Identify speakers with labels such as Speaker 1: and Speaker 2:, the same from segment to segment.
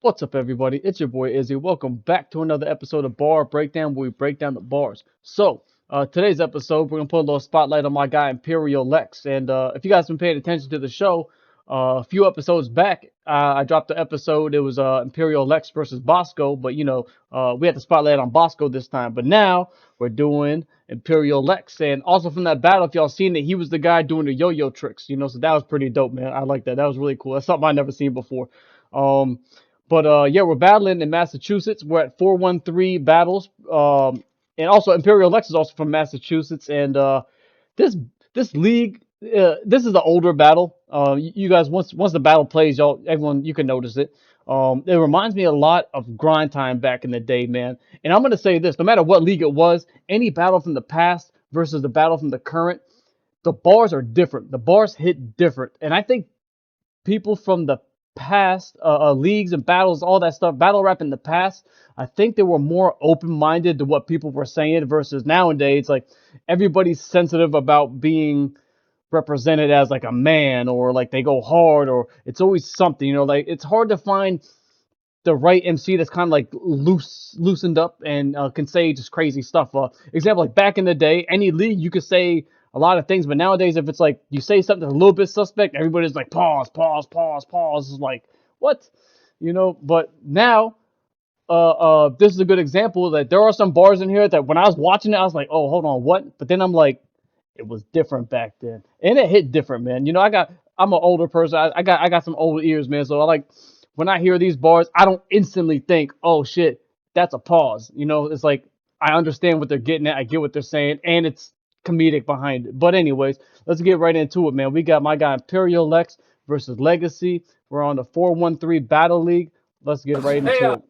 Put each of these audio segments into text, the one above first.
Speaker 1: What's up, everybody? It's your boy Izzy. Welcome back to another episode of Bar Breakdown, where we break down the bars. So, today's episode, we're gonna put a little spotlight on my guy Imperial Lex. And if you guys been paying attention to the show, a few episodes back, I dropped the episode. It was Imperial Lex versus Bosco, but we had the spotlight on Bosco this time. But now we're doing Imperial Lex, and also from that battle, if y'all seen it, he was the guy doing the yo-yo tricks. So that was pretty dope, man. I like that. That was really cool. That's something I never seen before. Yeah, we're battling in Massachusetts. We're at 413 battles. And also Imperial Lex is also from Massachusetts. And this this league, this is the older battle. You guys, once the battle plays, everyone, you can notice it. It reminds me a lot of grind time back in the day, man. And I'm gonna say this: no matter what league it was, any battle from the past versus the battle from the current, the bars are different. The bars hit different. And I think people from the past leagues and battles, all that stuff, battle rap in the past, I think they were more open-minded to what people were saying versus nowadays, like everybody's sensitive about being represented as like a man, or like they go hard, or it's always something, like it's hard to find the right MC that's kind of like loosened up and can say just crazy stuff. Example, like back in the day, any league you could say a lot of things, but nowadays if it's like you say something a little bit suspect, everybody's like pause, pause, pause, pause. It's like what, But now, this is a good example that there are some bars in here that when I was watching it, I was like, oh, hold on, what? But then I'm like, it was different back then, and it hit different, man. I'm an older person. I got some old ears, man. So I like when I hear these bars, I don't instantly think, oh shit, that's a pause. It's like I understand what they're getting at. I get what they're saying, and it's comedic behind it. But anyways, let's get right into it, man. We got my guy Imperial Lex versus Legacy. We're on the 413 Battle League. Let's get right into it.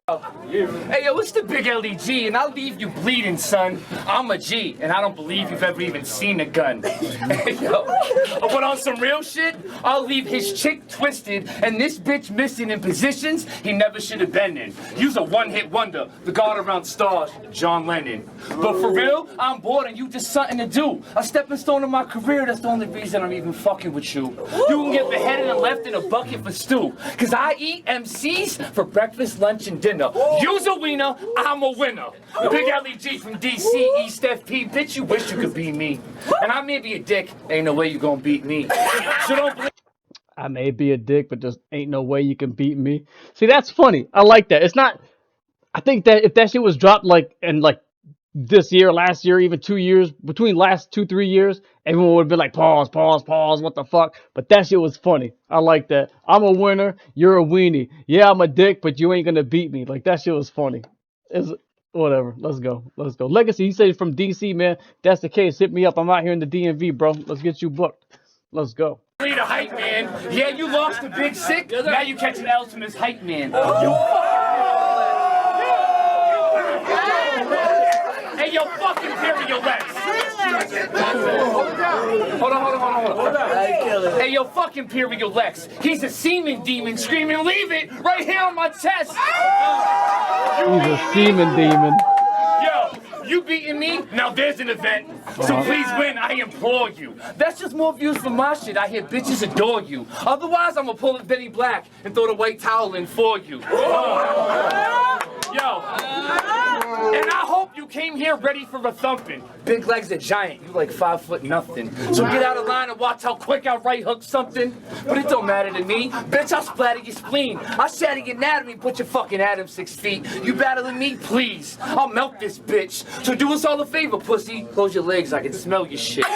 Speaker 2: Hey, yo, it's the big LEG, and I'll leave you bleeding, son. I'm a G, and I don't believe you've ever even seen a gun. Hey, yo, but on some real shit, I'll leave his chick twisted, and this bitch missing in positions he never should have been in. You's a one-hit wonder, the god around stars, John Lennon. But for real, I'm bored, and you just something to do. A stepping stone in my career, that's the only reason I'm even fucking with you. You can get beheaded and left in a bucket for stew, because I eat MCs for breakfast, lunch, and dinner. You's a wiener, I'm a winner. Big LEG from DC, East FP, bitch, you wish you could be me. And I may be a dick, ain't no way you gonna beat me. So don't believe.
Speaker 1: I may be a dick, but just ain't no way you can beat me. See, that's funny. I like that. It's not. I think that if that shit was dropped like this year, last year, even 2 years, between last 2-3 years, everyone would have been like, pause, pause, pause, what the fuck? But that shit was funny. I like that. I'm a winner, you're a weenie. Yeah, I'm a dick, but you ain't gonna beat me. Like, that shit was funny. It's whatever. Let's go. Let's go. Legacy, you said from DC, man. If that's the case, hit me up. I'm out here in the DMV, bro. Let's get you booked. Let's go.
Speaker 2: Need a hype man. Yeah, you lost a big sick. Now you catching L's from this hype man. Hey, yo, fuck Imperial Lex. Hold on. Hey, yo, fuck Imperial Lex. He's a semen demon screaming, leave it right here on my chest.
Speaker 1: He's a semen demon.
Speaker 2: Yo, you beating me? Now there's an event. So please win, I implore you. That's just more views for my shit. I hear bitches adore you. Otherwise, I'm gonna pull a Benny Black and throw the white towel in for you. Yo. And I hope you came here ready for a thumping. Big Leg's a giant, you like 5 foot nothing. So get out of line and watch how quick I right hook something. But it don't matter to me. Bitch, I'll splatter your spleen. I'll shatter your anatomy, put your fucking atom 6 feet. You battling me? Please. I'll melt this bitch. So do us all a favor, pussy. Close your legs, I can smell your shit.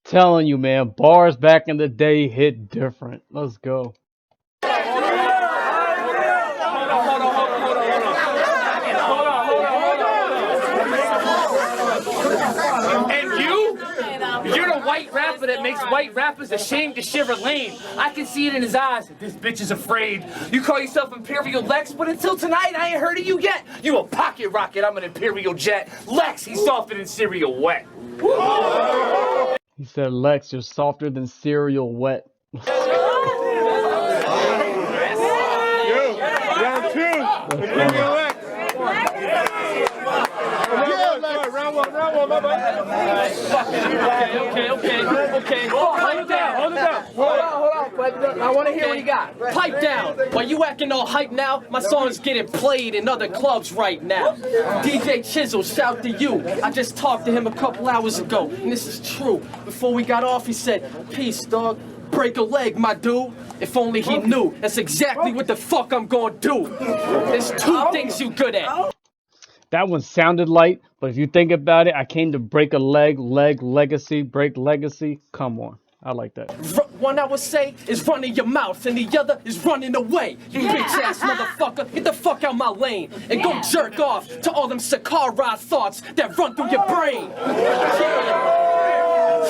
Speaker 1: Telling you, man, bars back in the day hit different. Let's go.
Speaker 2: And you're the white rapper that makes white rappers ashamed to share a lane. I can see it in his eyes. This bitch is afraid. You call yourself Imperial Lex, but until tonight, I ain't heard of you yet. You a pocket rocket, I'm an Imperial jet. Lex, he's softer than cereal wet.
Speaker 1: He said, Lex, you're softer than cereal wet.
Speaker 3: Round two. Imperial Lex. Yeah, Lex. Round one. Okay. Hold it down. Hold on. I want to hear what he got. Pipe down. Why you acting all hype now? My song's getting played in other clubs right now. DJ Chisel, shout to you. I just talked to him a couple hours ago, and this is true. Before we got off, he said, "Peace, dog. Break a leg, my dude." If only he knew. That's exactly what the fuck I'm gonna do. There's two things you good at.
Speaker 1: That one sounded light, but if you think about it, I came to break a leg, legacy, break legacy. Come on. I like that.
Speaker 3: One I would say is running your mouth, and the other is running away. You bitch ass motherfucker, get the fuck out my lane and go jerk off to all them Sakai thoughts that run through your brain.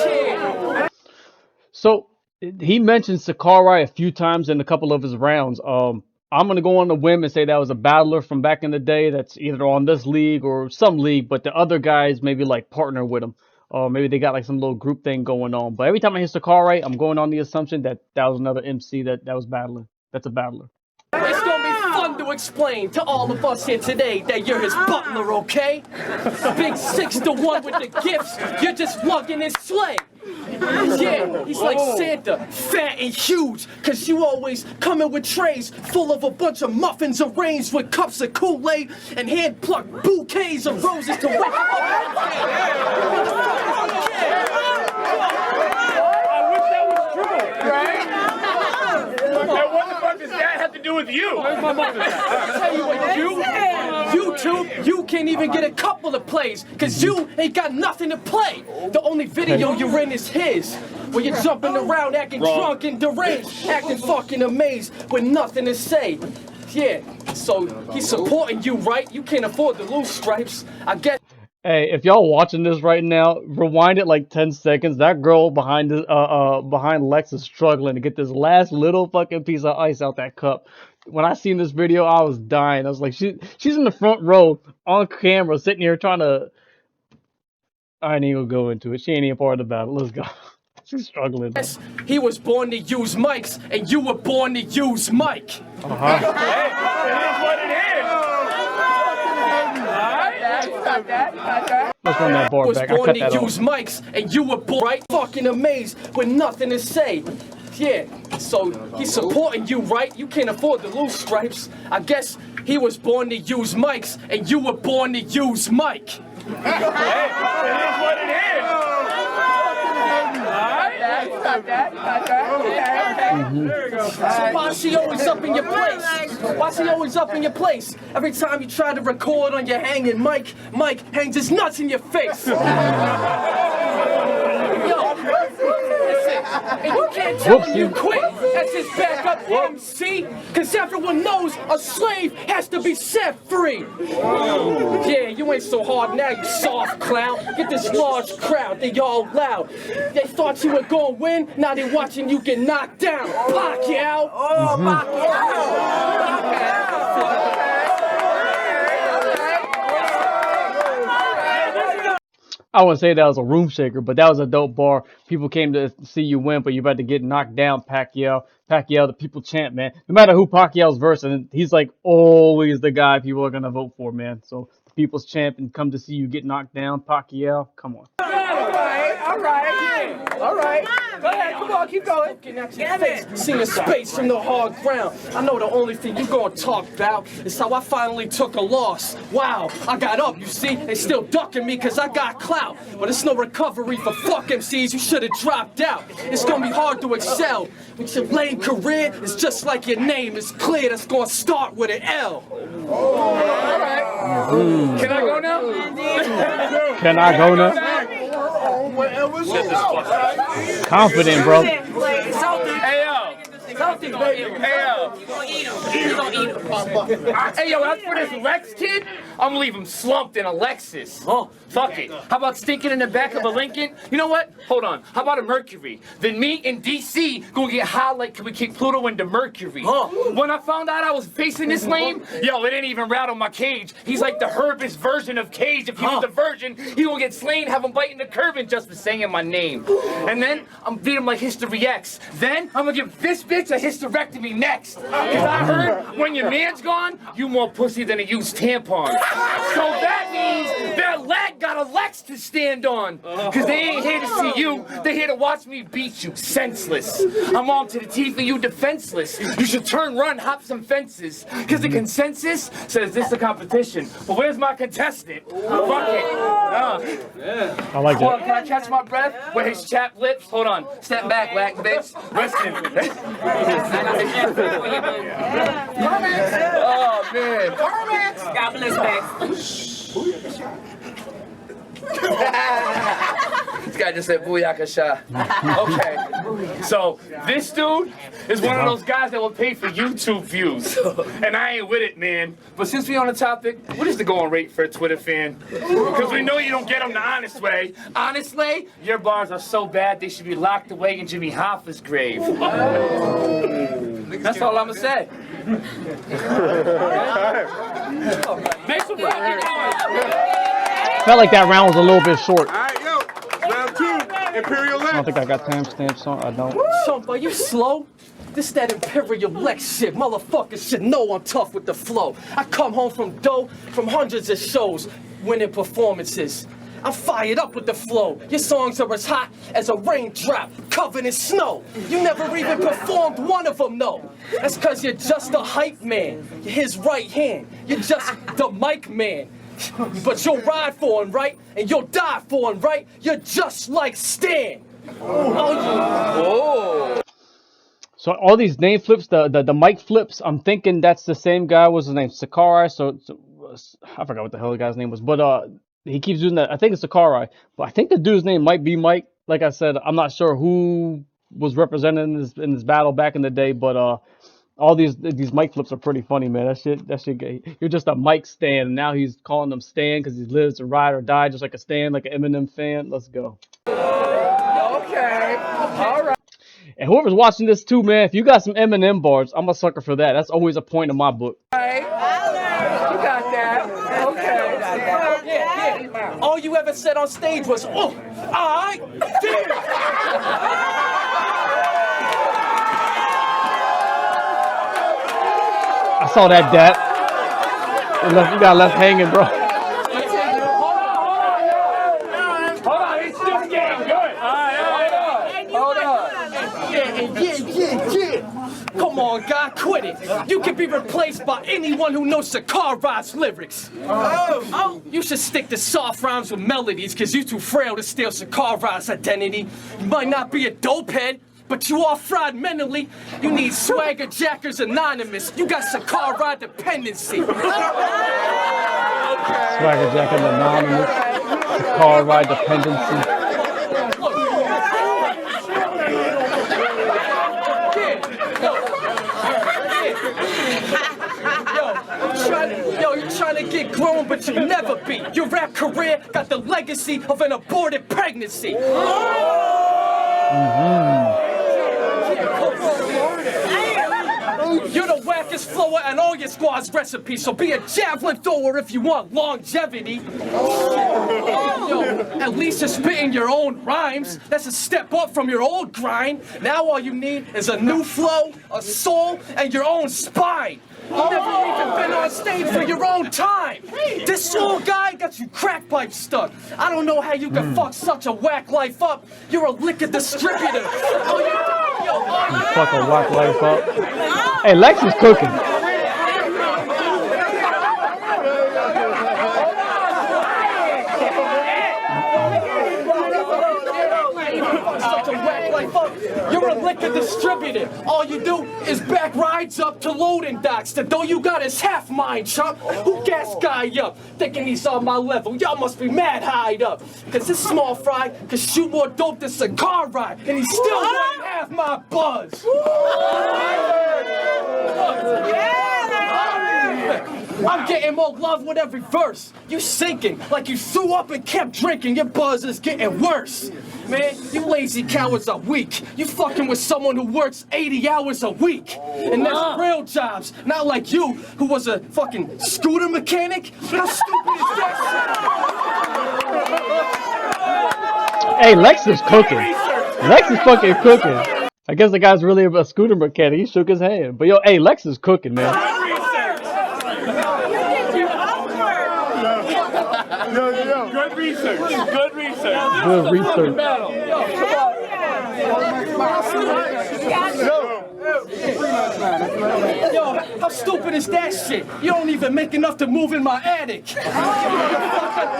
Speaker 3: Yeah.
Speaker 1: So he mentioned Sakai a few times in a couple of his rounds. I'm going to go on a whim and say that was a battler from back in the day that's either on this league or some league, but the other guys maybe like partner with him. Or maybe they got like some little group thing going on. But every time I hear Sakai, I'm going on the assumption that that was another MC that was battling. That's a battler.
Speaker 3: It's going to be fun to explain to all of us here today that you're his butler, okay? Big 6-1 with the gifts, you're just lugging his sleigh. Yeah, he's like Santa, fat and huge, cause you always coming with trays full of a bunch of muffins arranged with cups of Kool-Aid and hand-plucked bouquets of roses to wake up.
Speaker 2: I wish that was true, right? And what the fuck does that have to do with you?
Speaker 3: Where's my muffins? I tell you what, you two, you can't even get a couple of plays, cause you ain't got nothing to play. The only video you're in is his, where you're jumping around acting drunk and deranged, acting fucking amazed with nothing to say. Yeah, so he's supporting you, right? You can't afford to lose stripes. I guess.
Speaker 1: Hey, if y'all watching this right now, rewind it like 10 seconds. That girl behind Lex is struggling to get this last little fucking piece of ice out that cup. When I seen this video, I was dying. I was like, she's in the front row on camera, sitting here trying to. I ain't even gonna go into it. She ain't even part of the battle. Let's go. She's struggling.
Speaker 3: Yes, he was born to use mics, and you were born to use Mike.
Speaker 2: Hey, it is what it is.
Speaker 1: Let's run that bar
Speaker 3: Was
Speaker 1: back. I
Speaker 3: born
Speaker 1: cut
Speaker 3: to
Speaker 1: that
Speaker 3: use
Speaker 1: off.
Speaker 3: mics, and you were born right fucking amazed with nothing to say. Yeah, so he's supporting you, right? You can't afford to lose stripes. I guess he was born to use mics, and you were born to use Mike.
Speaker 2: Hey, it is what it is.
Speaker 3: So why is she always up in your place? Why is she always up in your place? Every time you try to record on your hanging mic, Mike hangs his nuts in your face. Yo, listen, and you can't tell him you quit as his backup MC, cause everyone knows a slave has to be set free. Yeah, you ain't so hard now, you soft clown. Get this large crowd, they all loud. They thought you were gonna win, now they watching you get knocked down. Pacquiao. Oh, Pacquiao.
Speaker 1: I wouldn't say that was a room shaker, but that was a dope bar. People came to see you win, but you're about to get knocked down, Pacquiao. Pacquiao, the people chant, man. No matter who Pacquiao's versing, he's like always the guy people are going to vote for, man. So the people's champ and come to see you get knocked down, Pacquiao. Come on.
Speaker 3: All right. Go ahead, come on, keep going. Seeing a space from the hard ground. I know the only thing you gonna talk about is how I finally took a loss. Wow, I got up, you see? They still ducking me cause I got clout. But it's no recovery for fuck MCs, you should've dropped out. It's gonna be hard to excel. With your lame career, it's just like your name is clear. That's gonna start with an L.
Speaker 2: All right. Can I go now?
Speaker 1: Can I go now? Confident, bro.
Speaker 2: Hey, yo. Hey, yo, as for this Lex kid, I'm gonna leave him slumped in a Lexus. Oh, fuck it. How about stinking in the back of a Lincoln? You know what? Hold on. How about a Mercury? Then me and DC gonna get high like can we kick Pluto into Mercury. When I found out I was facing this lame, yo, it didn't even rattle my cage. He's like the Herbist version of Cage. If he was a virgin, he gonna get slain, have him biting the curb just for saying my name. And then I'm beat him like History X. Then I'm gonna give this bitch a hysterectomy next. Cause I heard when your man's gone, you more pussy than a used tampon. So that means that leg got got a Lex to stand on. Cause they ain't here to see you, they're here to watch me beat you senseless. I'm armed to the teeth and you defenseless. You should turn, run, hop some fences. Cause the consensus says this is a competition. But where's my contestant? Fuck it.
Speaker 1: I like
Speaker 2: Hold on,
Speaker 1: that.
Speaker 2: can I catch my breath? Where his chapped lips? Hold on. Step back, whack bitch. Listen. Oh man.
Speaker 4: God bless Max.
Speaker 2: This guy just said booyakasha. Okay. So this dude is one of those guys that will pay for YouTube views. And I ain't with it, man. But since we on the topic, what is the going rate for a Twitter fan? Because we know you don't get them the honest way. Honestly, your bars are so bad they should be locked away in Jimmy Hoffa's grave. That's all I'ma say. Make some fucking noise.
Speaker 1: Felt like that round was a little bit short.
Speaker 5: All right, yo. Round 2, Imperial Lex.
Speaker 1: I don't think I got timestamps on. I don't.
Speaker 3: Chump, are you slow? This that Imperial Lex shit. Motherfuckers should know I'm tough with the flow. I come home from dough from hundreds of shows, winning performances. I'm fired up with the flow. Your songs are as hot as a raindrop covered in snow. You never even performed one of them, no. That's cause you're just a hype man. You're his right hand. You're just the mic man. But you'll ride for him, right? And you'll die for him, right? You're just like Stan.
Speaker 2: Oh.
Speaker 1: So all these name flips, the mic flips, I'm thinking that's the same guy. What's his name? Sakurai. So I forgot what the hell the guy's name was, but he keeps using that. I think it's Sakurai, but I think the dude's name might be Mike. Like I said, I'm not sure who was represented in this battle back in the day, but all these mic flips are pretty funny, man. That shit. You're just a mic stand, and now he's calling them Stan because he lives to ride or die, just like a Stan, like an Eminem fan. Let's go.
Speaker 2: Okay. All right.
Speaker 1: And whoever's watching this too, man, if you got some Eminem bars, I'm a sucker for that. That's always a point in my book.
Speaker 2: You got that. Okay.
Speaker 3: Yeah. All you ever said on stage was, oh, I did.
Speaker 1: I saw that, Dad. You got left hanging, bro.
Speaker 2: Hold on, it's just getting good. Hold on.
Speaker 3: Yeah. Come on, guy, quit it. You can be replaced by anyone who knows Sakurai's lyrics. You should stick to soft rhymes with melodies, because you're too frail to steal Sakurai's identity. You might not be a dope head, but you are fried mentally. You need Swagger Jackers Anonymous. You got Sakurai dependency.
Speaker 1: Swagger Jacket Anonymous. Sakurai dependency. You're trying to get grown, but you never be. Your rap career got the legacy of an aborted pregnancy. You're the wackest flower and all your squad's recipe, so be a javelin thrower if you want longevity. Yo, at least you're spitting your own rhymes. That's a step up from your old grind. Now all you need is a new flow, a soul, and your own spine. You've never even been on stage for your own time. This soul guy got you crack pipe stuck. I don't know how you can fuck such a whack life up. You're a liquor distributor. Fuck a whack life up. Hey, Lex is cooking.
Speaker 3: You're a liquor distributor. All you do is back rides up to loading docks. The dough you got is half mine, chump. Who gas guy up? Thinking he's on my level. Y'all must be mad high up. Cause this small fry can shoot more dope than Sakurai. And he's still running half my buzz. I'm getting more love with every verse. You sinking like you threw up and kept drinking. Your buzz is getting worse. Man, you lazy cowards are weak. You fucking with someone who works 80 hours a week. And that's real jobs, not like you, who was a fucking scooter mechanic. How stupid is that shit?
Speaker 1: Hey, Lex is cooking. Lex is fucking cooking. I guess the guy's really a scooter mechanic. He shook his hand. But yo, hey, Lex is cooking, man.
Speaker 5: Yo.
Speaker 2: Good research. Good research.
Speaker 1: Good research.
Speaker 3: Yo, how stupid is that shit? You don't even make enough to move in my attic.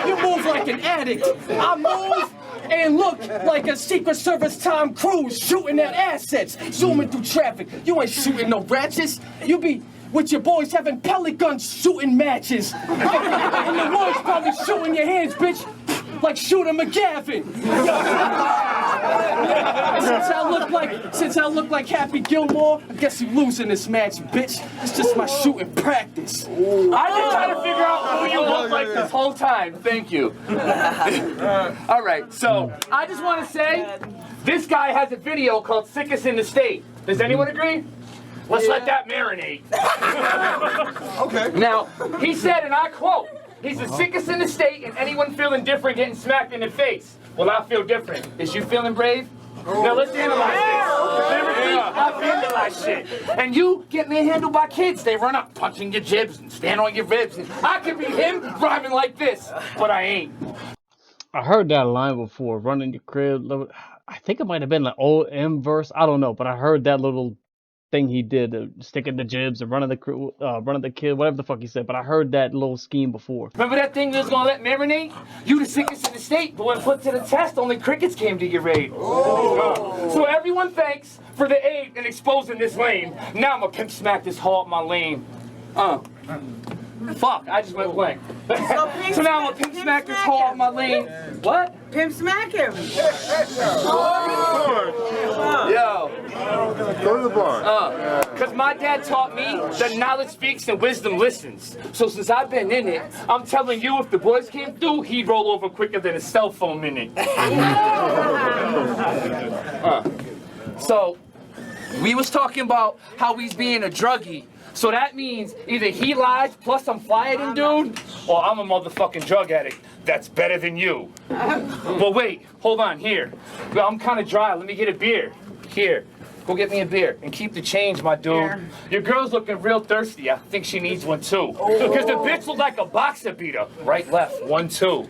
Speaker 3: You move like an addict. I move and look like a Secret Service Tom Cruise shooting at assets, zooming through traffic. You ain't shooting no ratchets. You be with your boys having pellet guns shooting matches. And the boys probably shooting your hands, bitch, like Shooter McGavin. Since I look like Happy Gilmore, I guess you losing this match, bitch. It's just my shooting practice.
Speaker 2: I've been trying to figure out who you look like this whole time. Thank you. All right, so I just want to say, this guy has a video called Sickest in the State. Does anyone agree? Let's let that marinate.
Speaker 5: Okay.
Speaker 2: Now, he said, and I quote, he's the sickest in the state, and anyone feeling different getting smacked in the face. Well, I feel different. Is you feeling brave? Now let's analyze this. Lyrically, I've analyzed shit. And you get manhandled by kids. They run up, punching your jibs and stand on your ribs. And I could be him rhyming like this, but I ain't.
Speaker 1: I heard that line before, running your crib. I think it might have been like old M verse. I don't know, but I heard that little thing he did, sticking the jibs and running the kid, whatever the fuck he said. But I heard that little scheme before.
Speaker 2: Remember that thing you was gonna let marinate? You the sickest in the state, but when put to the test, only crickets came to your aid. So everyone thanks for the aid in exposing this lame. Now I'ma pimp smack this hoe up my lane. Fuck, I just went blank. So now I'm gonna pimp smack this hoe up my lane. What?
Speaker 4: Pimp smack him.
Speaker 2: Yo.
Speaker 5: Go to the bar.
Speaker 2: Cause my dad taught me that knowledge speaks and wisdom listens. So since I've been in it, I'm telling you, if the boys came through, he'd roll over quicker than a cell phone minute. So, we was talking about how he's being a druggie. So that means either he lies, plus I'm flyer than dude, or I'm a motherfucking drug addict that's better than you. Well, wait, hold on, here. Well, I'm kind of dry, let me get a beer. Here, go get me a beer, and keep the change, my dude. Yeah. Your girl's looking real thirsty, I think she needs one too. Because the bitch look like a boxer beater. Right, left, 1, 2.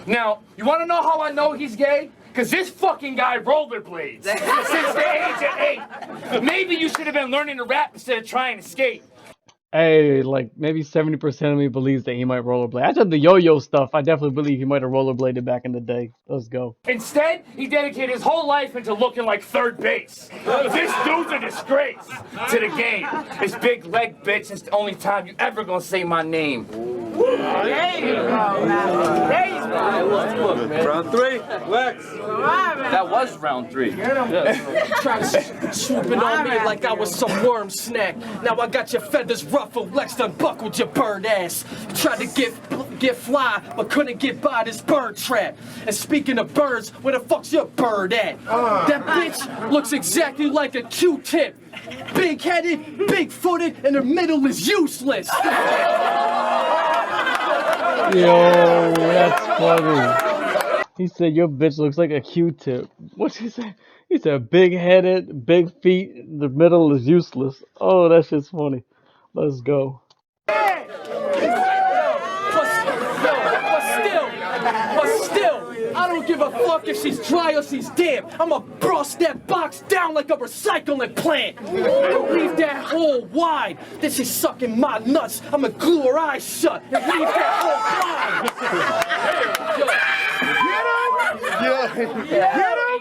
Speaker 2: Now, you wanna know how I know he's gay? Because this fucking guy rollerblades since the age of 8. Maybe you should have been learning to rap instead of trying to skate.
Speaker 1: Hey, like maybe 70% of me believes that he might rollerblade. I said the yo-yo stuff. I definitely believe he might have rollerbladed back in the day. Let's go.
Speaker 2: Instead, he dedicated his whole life into looking like third base. This dude's a disgrace to the game. This big leg bitch is the only time you ever gonna say my name.
Speaker 4: There you go, man. There you go.
Speaker 2: Look, man.
Speaker 5: Round 3, Lex.
Speaker 2: That was round 3.
Speaker 3: Trying to swoop in on me like I was some worm snack. Now I got your feathers ruffled, Lex unbuckled your bird ass. Tried to get fly, but couldn't get by this bird trap. And speaking of birds, where the fuck's your bird at? That bitch looks exactly like a Q-tip. Big-headed, big-footed, and the middle is useless.
Speaker 1: Yo, that's funny. He said your bitch looks like a Q-tip. What'd he say? He said big-headed, big feet, the middle is useless. Oh, that shit's funny. Let's go.
Speaker 3: But still, I don't give a fuck if she's dry or she's damp. I'ma brush that box down like a recycling plant. Leave that hole wide. Then she's sucking my nuts. I'ma glue her eyes shut and leave that hole blind.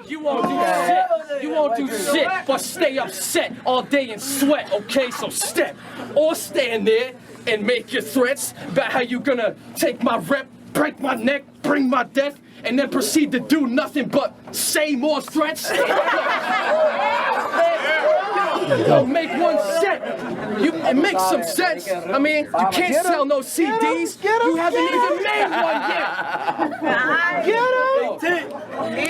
Speaker 3: You won't do shit. You won't do shit but stay upset all day and sweat, okay? So step or stand there and make your threats about how you gonna take my rep, break my neck, bring my death, and then proceed to do nothing but say more threats. Don't make one set. It makes some sense. I mean, you can't sell no CDs. You haven't even made one yet.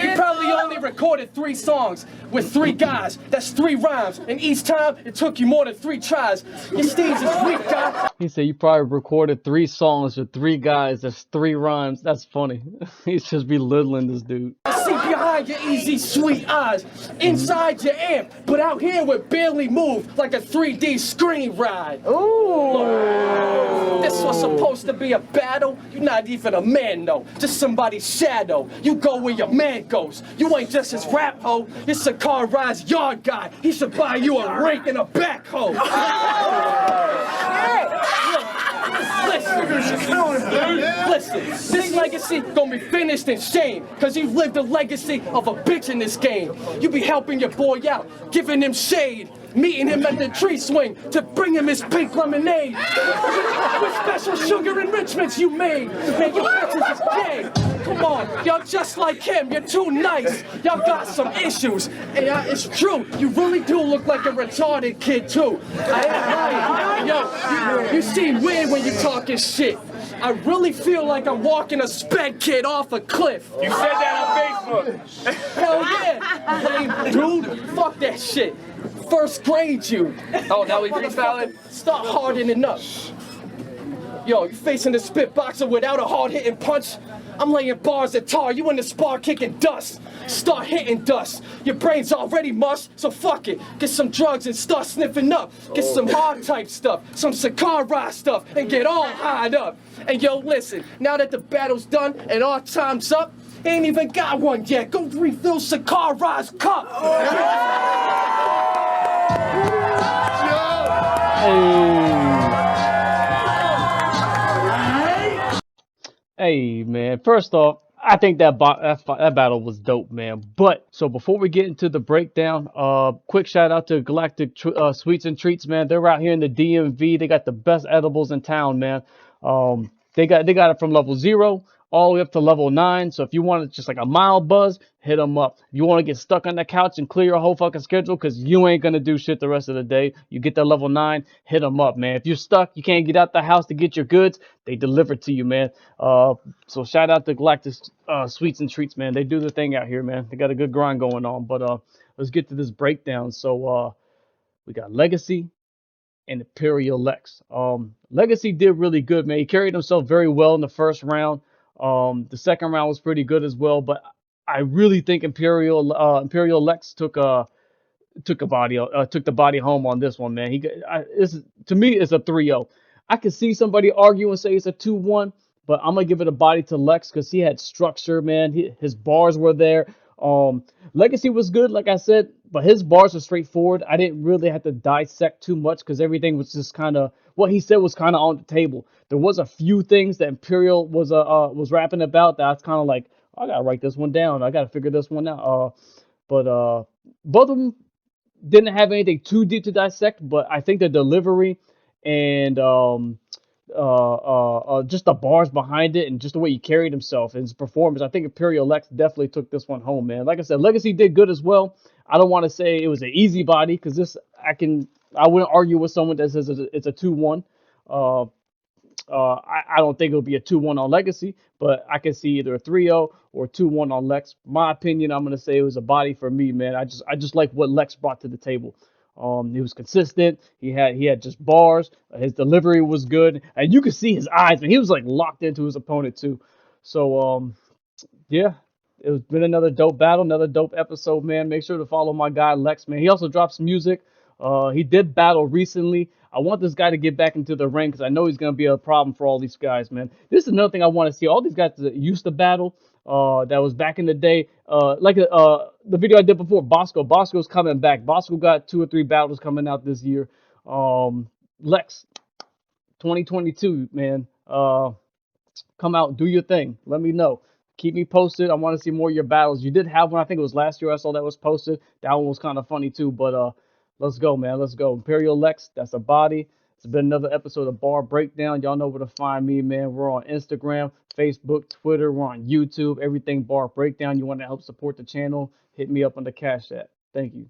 Speaker 3: You probably only recorded 3 songs with 3 guys. That's 3 rhymes. And each time, it took you more than 3 tries. Your stage is weak, guy.
Speaker 1: He said you probably recorded 3 songs with 3 guys. That's 3 rhymes. That's funny. He's just belittling this dude.
Speaker 3: I see behind your easy, sweet eyes, inside your amp, but out here we barely move like a 3D screen ride. Ooh. This was supposed to be a battle. You're not even a man, though. Just somebody's shadow. You go where your man goes. You ain't just his rap hoe. It's a car ride's yard guy. He should buy you a rake and a backhoe. Listen, this legacy gonna be finished in shame, cause you've lived a legacy of a bitch in this game. You be helping your boy out, giving him shade, meeting him at the tree swing to bring him his pink lemonade. With special sugar enrichments you made. Man, you bitches is gay. Come on, y'all just like him, you're too nice. Y'all got some issues. And it's true, you really do look like a retarded kid too. I ain't lying. Yo, you seem weird when you talking shit. I really feel like I'm walking a sped kid off a cliff.
Speaker 2: You said that on Facebook.
Speaker 3: Hell yeah, lame dude. Fuck that shit. First grade you.
Speaker 2: Oh, now we freestyling?
Speaker 3: Start hardening up. Yo, you facing the spit boxer without a hard-hitting punch? I'm laying bars at tar, you in the spar kicking dust. Start hitting dust. Your brain's already mush, so fuck it. Get some drugs and start sniffing up. Get some hard type stuff, some Sakara stuff, and get all highed up. And yo, listen, now that the battle's done and our time's up, ain't even got one yet. Go refill Sakara's cup.
Speaker 1: Hey man, first off, I think that battle was dope, man. But so before we get into the breakdown, quick shout out to Galactic Sweets and Treats, man. They're out here in the DMV. They got the best edibles in town, man. They got it from level 0 all the way up to level 9. So if you want just like a mild buzz, hit them up. If you want to get stuck on the couch and clear your whole fucking schedule because you ain't gonna do shit the rest of the day, you get that level 9, hit them up, man. If you're stuck, you can't get out the house to get your goods, they deliver to you, man. So shout out to Galactic Sweets and Treats, man. They do the thing out here, man. They got a good grind going on. But let's get to this breakdown. So we got Legacy and Imperial Lex. Legacy did really good, man. He carried himself very well in the first round. The second round was pretty good as well, but I really think Imperial Lex took the body home on this one, man. To me, it's a 3-0. I could see somebody argue and say it's a 2-1, but I'm gonna give it a body to Lex because he had structure, man. His bars were there. Legacy was good, like I said, but his bars were straightforward. I didn't really have to dissect too much because everything was just kind of what he said was kind of on the table. There was a few things that Imperial was rapping about that I was kind of like, I gotta write this one down. I gotta figure this one out. But both of them didn't have anything too deep to dissect. But I think the delivery and just the bars behind it and just the way he carried himself and his performance, I think Imperial Lex definitely took this one home, man. Like I said, Legacy did good as well. I don't want to say it was an easy body because I wouldn't argue with someone that says it's a 2-1. I don't think it'll be a 2-1 on Legacy, but I can see either a 3-0 or 2-1 on Lex. My opinion, I'm gonna say it was a body for me, man. I just like what Lex brought to the table. He was consistent. He had just bars. His delivery was good, and you could see his eyes, man. He was like locked into his opponent too. So yeah, it's been another dope battle, another dope episode, man. Make sure to follow my guy Lex, man. He also dropped some music. He did battle recently. I want this guy to get back into the ring because I know he's going to be a problem for all these guys, man. This is another thing I want to see. All these guys that used to battle, that was back in the day, the video I did before, Bosco. Bosco's coming back. Bosco got 2 or 3 battles coming out this year. Lex, 2022, man. Come out, do your thing. Let me know. Keep me posted. I want to see more of your battles. You did have one. I think it was last year I saw that was posted. That one was kind of funny too, but let's go, man. Let's go. Imperial Lex, that's a body. It's been another episode of Bar Breakdown. Y'all know where to find me, man. We're on Instagram, Facebook, Twitter. We're on YouTube. Everything Bar Breakdown. You want to help support the channel, hit me up on the Cash App. Thank you.